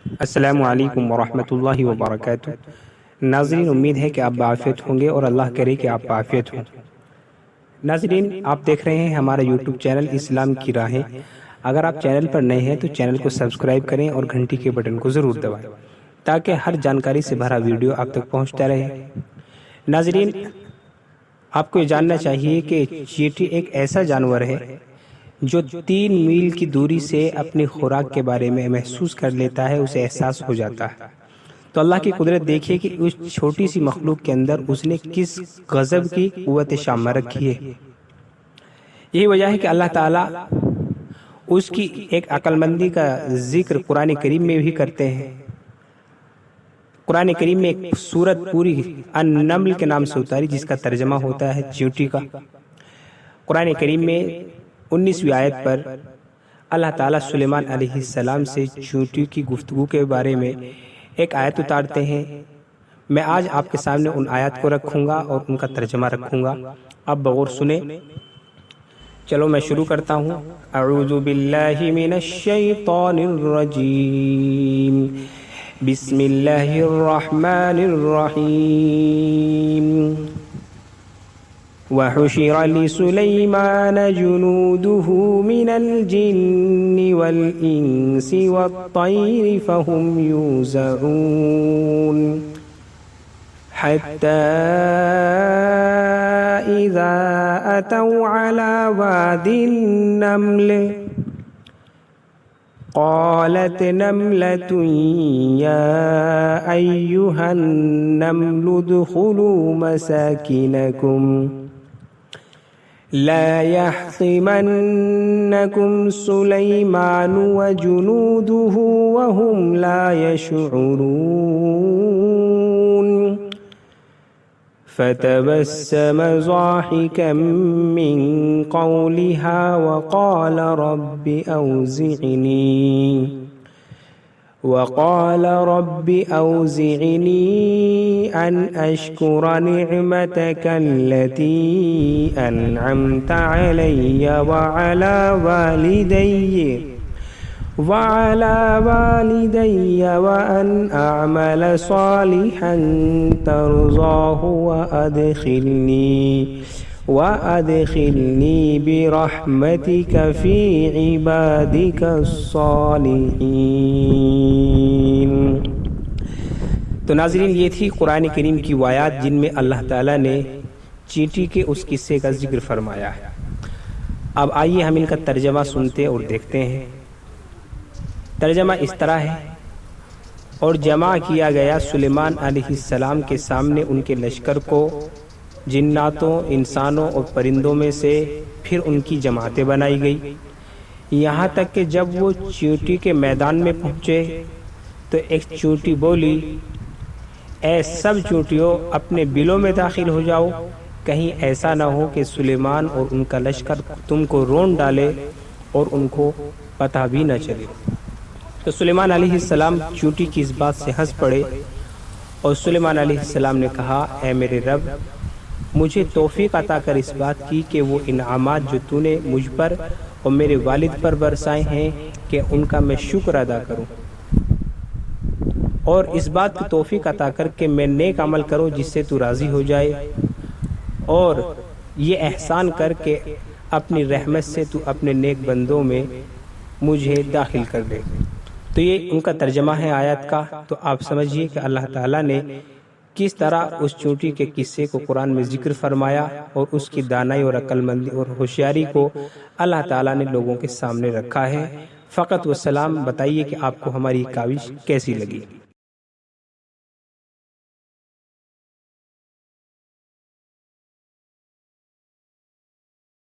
السلام علیکم ورحمۃ اللہ وبرکاتہ۔ ناظرین، امید ہے کہ آپ بعافیت ہوں گے اور اللہ کرے کہ آپ بعافیت ہوں۔ ناظرین، آپ دیکھ رہے ہیں ہمارا یوٹیوب چینل اسلام کی راہیں۔ اگر آپ چینل پر نئے ہیں تو چینل کو سبسکرائب کریں اور گھنٹی کے بٹن کو ضرور دبائیں تاکہ ہر جانکاری سے بھرا ویڈیو آپ تک پہنچتا رہے۔ ناظرین، آپ کو یہ جاننا چاہیے کہ چیٹی ایک ایسا جانور ہے جو 3 میل کی دوری سے اپنی خوراک کے بارے میں محسوس کر لیتا ہے، اسے احساس ہو جاتا ہے۔ تو اللہ کی قدرت دیکھیے کہ اس چھوٹی سی مخلوق کے اندر اس نے کس غضب کی قوت شامہ رکھی ہے۔ یہی وجہ ہے کہ اللہ تعالیٰ اس کی ایک عقل مندی کا ذکر قرآن کریم میں بھی کرتے ہیں۔ قرآن کریم میں ایک سورت پوری النمل کے نام سے اتاری جس کا ترجمہ ہوتا ہے چیونٹی کا۔ قرآن کریم میں 19ویں آیت پر اللہ تعالیٰ سلیمان علیہ السلام سے چیونٹی کی گفتگو کے بارے میں ایک آیت اتارتے ہیں۔ میں آج آپ کے سامنے ان آیات کو رکھوں گا اور ان کا ترجمہ رکھوں گا، آپ بغور سنیں۔ چلو میں شروع کرتا ہوں۔ اعوذ باللہ من الشیطان الرجیم، بسم اللہ الرحمن الرحیم۔ وحشر لسلیمان جنوده من الجن والانس والطیر فهم یوزعون حتى إذا أتوا على واد النمل قالت نملة يا أيها النمل ادخلوا مساكنكم لا يحطمنكم سليمان وجنوده وهم لا يشعرون فتبسم ضاحكا من قولها وقال رب أوزعني أن أشكر نعمتك التي أنعمت علي وعلى والدي وأن أعمل صالحا ترضاه وأدخلني برحمتك في عبادك الصالحين۔ تو ناظرین، یہ تھی قرآن کریم کی آیات جن میں اللہ تعالیٰ نے چیونٹی کے اس قصے کا ذکر فرمایا ہے۔ اب آئیے ہم ان کا ترجمہ سنتے اور دیکھتے ہیں۔ ترجمہ اس طرح ہے: اور جمع کیا گیا سلیمان علیہ السلام کے سامنے ان کے لشکر کو، جناتوں، انسانوں اور پرندوں میں سے، پھر ان کی جماعتیں بنائی گئی، یہاں تک کہ جب وہ چیونٹی کے میدان میں پہنچے تو ایک چیونٹی بولی، اے سب چیونٹیوں اپنے بلوں میں داخل ہو جاؤ، کہیں ایسا نہ ہو کہ سلیمان اور ان کا لشکر تم کو رون ڈالے اور ان کو پتہ بھی نہ چلے۔ تو سلیمان علیہ السلام چیونٹی کی اس بات سے ہنس پڑے اور سلیمان علیہ السلام نے کہا، اے میرے رب، مجھے توفیق عطا کر اس بات کی کہ وہ انعامات جو تو نے مجھ پر اور میرے والد پر برسائے ہیں کہ ان کا میں شکر ادا کروں، اور اس بات کی توفیق عطا کر کہ میں نیک عمل کروں جس سے تو راضی ہو جائے، اور یہ احسان کر کے اپنی رحمت سے تو اپنے نیک بندوں میں مجھے داخل کر دے۔ تو یہ ان کا ترجمہ ہے آیت کا۔ تو آپ سمجھیے کہ اللہ تعالیٰ نے کس طرح اس چیونٹی کے قصے کو قرآن میں ذکر فرمایا اور اس کی دانائی اور عقل مندی اور ہوشیاری کو اللہ تعالیٰ نے لوگوں کے سامنے رکھا ہے۔ فقط و سلام، بتائیے کہ آپ کو ہماری کاوش کیسی لگی۔